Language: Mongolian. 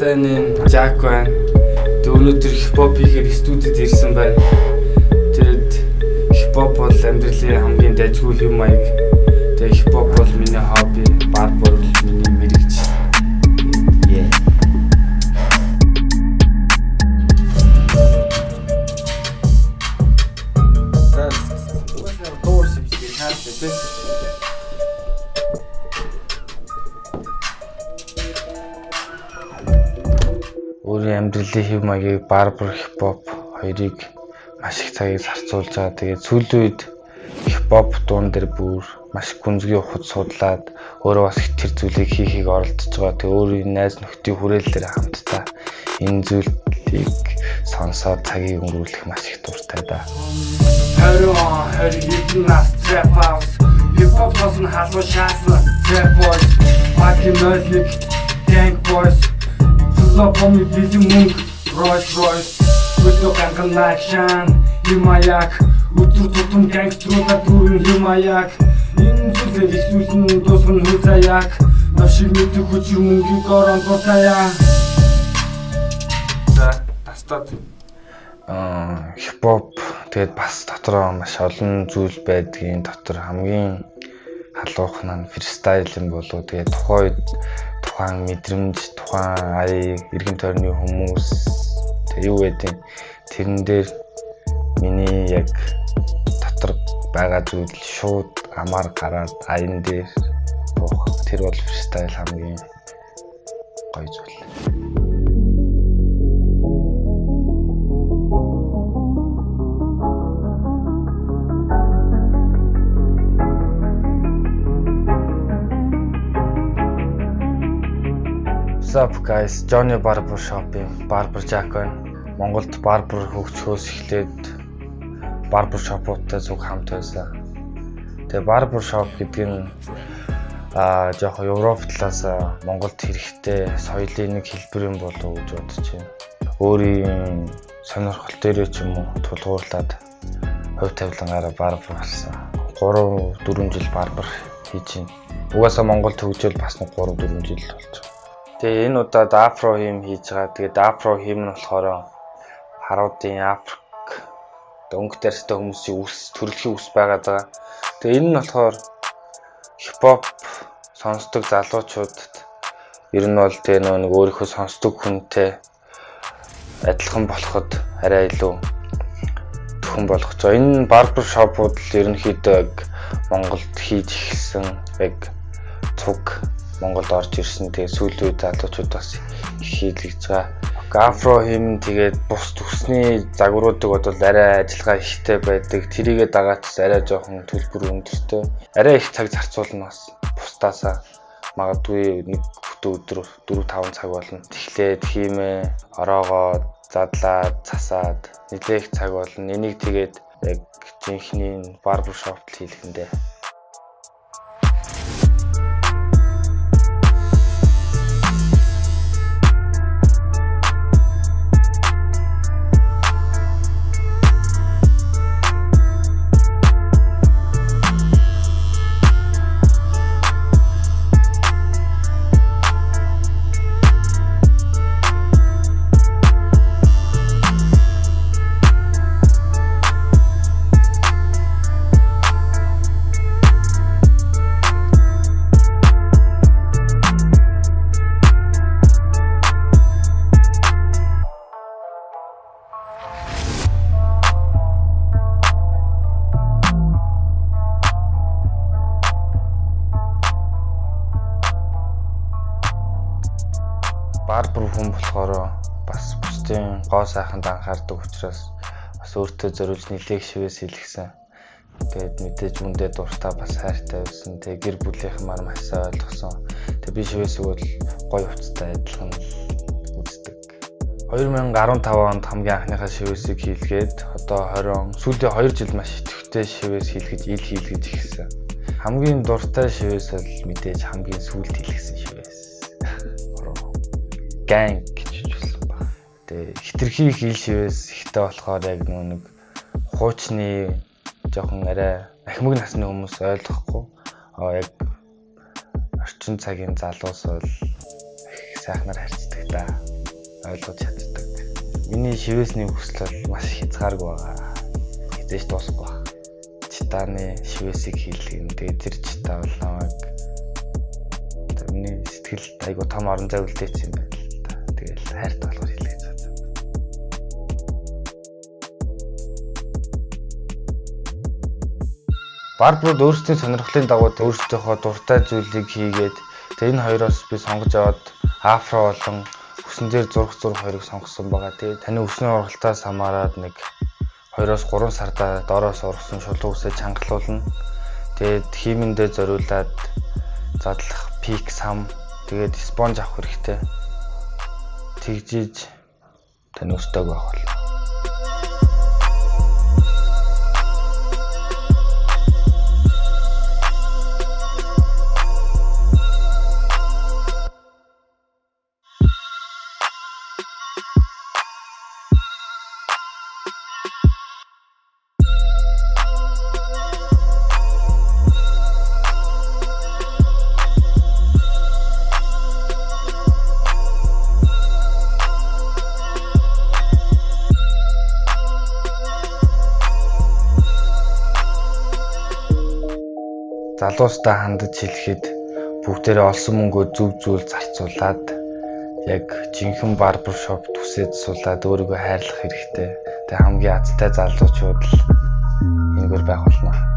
сайн Жак байна. Тэг өнөөдөр хипхоп хийхээр студид ирсэн байна. Тэгэд хипхоп бол амьдралын хамгийн дайггүй хэм маяг. Тэг хипхоп бол миний хобби, барбар бол миний мэрэгч. Өөрийн амьдралын хэв маягийг барбар хипхоп хоёрыг маш их цагийг зарцуулж байгаа. Тэгээд сүүлийн үед хипхоп дуун дээр бүр маш гүнзгий ухад судлаад өөрөө бас тэр зүйлийг хийхийг оролдож байгаа. Тэгээд өөрийн найз нөхдийн хүрээлэлээр хамтдаа энэ зүйлийг сонсоод цагийг өнгөрүүлэх маш их дуртай да. 20 нас trap house hip-hop болсон халуун шаасан trap boys fucking music gang boys love for me busy munk Rolls Royce with the ганцхан action юмаяг өдөр тутам гангструудад дүүрэн юмаяг энэ зүйлээр ихсүүлсэн дуусган хүзаяг нашиг мэдэх хүчир мөнгөний дорон дутаяа тастад хипхоп тэгээд бас дотроо маш олон зүйл байдгийн дотор хамгийн халуух нь фристайл юм болоо. Тэгээд тухайн үед тухайн мэдрэмж, тухайн аяг, эргэн тойрны хүмүүс тэг юу гэдэг тэрэн дээр миний яг дотор байгаа зүйл шууд амаар гараад аян дээр буух. Тэр бол фристайл хамгийн гоё зүйл. What's up guys, Johnny Barber Shop-ийн Barber Jack байна. Монголд барбар хөгжөхөөс эхлээд барбар шопуудтай зүг хамт байсан. Тэгээ барбар шоп гэдэг нь жоохон Европ талаас Монголд хэрэгтэй соёлын нэг хэлбэр юм болов уу гэж бодож байна. Өөрийн сонирхол дээр ч юм уу тулгуурлаад хувь тавилангаараа барбар болсон. 3-4 жил барбар хийж байна. Угаасаа Монголд хөгжөөл бас 3-4 жил болж байна. Тэгээ энэ удаад афро хим хийж байгаа. Тэгээд афро хим нь болохоор харуудын Африк өнгө дээрстэй хүмүүсийн үс төрөлхийн үс байгаад байгаа. Тэгээ энэ нь болохоор хипхоп сонсдог залуучуудад ер нь бол тэгээ нэг өөрийнхөө сонсдог хүнтэй адилхан болоход арай илүү төхөн болгож байгаа. Энэ барбар шопууд л ерөнхийдөө Монголд хийж эхэлсэн яг цуг Монголд орж ирсэн. Тэгээ сүүлийн үед залуучууд бас хийлгэж байгаа. Афро хим тэгээд бус төсний загваруудыг бодвол арай ажиллагаа ихтэй байдаг. Тэрийгээ дагаад арай жоохон төлбөр өндөртэй. Арай их цаг зарцуулна бас бусдаасаа. Магадгүй нэг өдөр 4-5 цаг болно. Тэглээд хиймээ, ороогоод, задлаад, цасаад нэлээх цаг болно. Энийг тэгээд яг жинхэнэ барбар шопт хийлгэндээ. Барбар хүн болохоор бас бусдын гоо сайханд анхаардаг учраас бас өөртөө зориулж нэлээх шивээс хэлгсэн. Тэгээд мэдээж үндэ дуртай бас хайртай байсан. Тэгээд гэр бүлийнхэн маань маш сайн ойлгосон. Тэгээд би шивээс өгвөл гоё хувцастай адилхан үздэг. 2015 онд хамгийн анхныхаа шивээсийг хийлгээд одоо 20 он сүүлийн 2 жил маш идэвхтэй шивээс хийлгэж хийлгэж эхэлсэн. Хамгийн дуртай шивээс бол мэдээж хамгийн сүүлд хийлгсэн шивээс. Gang гэж хэлсэн ба. Тэгээ хитрхи хил шивээс ихтэй болохоор яг нэг хуучны жоохон арай ахмаг насны хүмүүс ойлгохгүй. Яг орчин цагийн залуус бол их сайхнаар харьцдаг та. ойлгож чаддаг. Миний шивээсний хүсэл маш хязгааргүй байгаа. Хизээж дуусахгүй байна. Читааны шивээсийг хийлгэн. Тэгээд тэр чита бол намайг миний сэтгэлд айгуу том орон зай үлдээсэн юм байна л да. Тэгээд хайртай болохоор хийлгэж байгаа. Барбарууд өөрсдийн сонирхлын дагуу өөрсдийнхөө дуртай зүйлийг хийгээд тэгээд энэ хоёроос би сонгож аваад афро болон хүсэн дээр зурх хоёрыг сонгосон байгаа. Тэгээд таны өсний ургалтаас хамаараад нэг 2-3 сарда доороос ургасан шулуун үсээ чангалуулна. Тэгээд хиймэндээ зориулаад задлах пик сам тэгээд спонж авах хэрэгтэй. Тэгжиж таны өстөөг байх болно. Залуустай хандаж хэлэхэд бүгдээрээ олсон мөнгөө зөв зүйл зарцуулаад яг жинхэнэ барбер шоп төсөөд суулаад өөрийгөө хайрлах хэрэгтэй. Тэгээ хамгийн азтай залуучууд л энэгээр байх болно.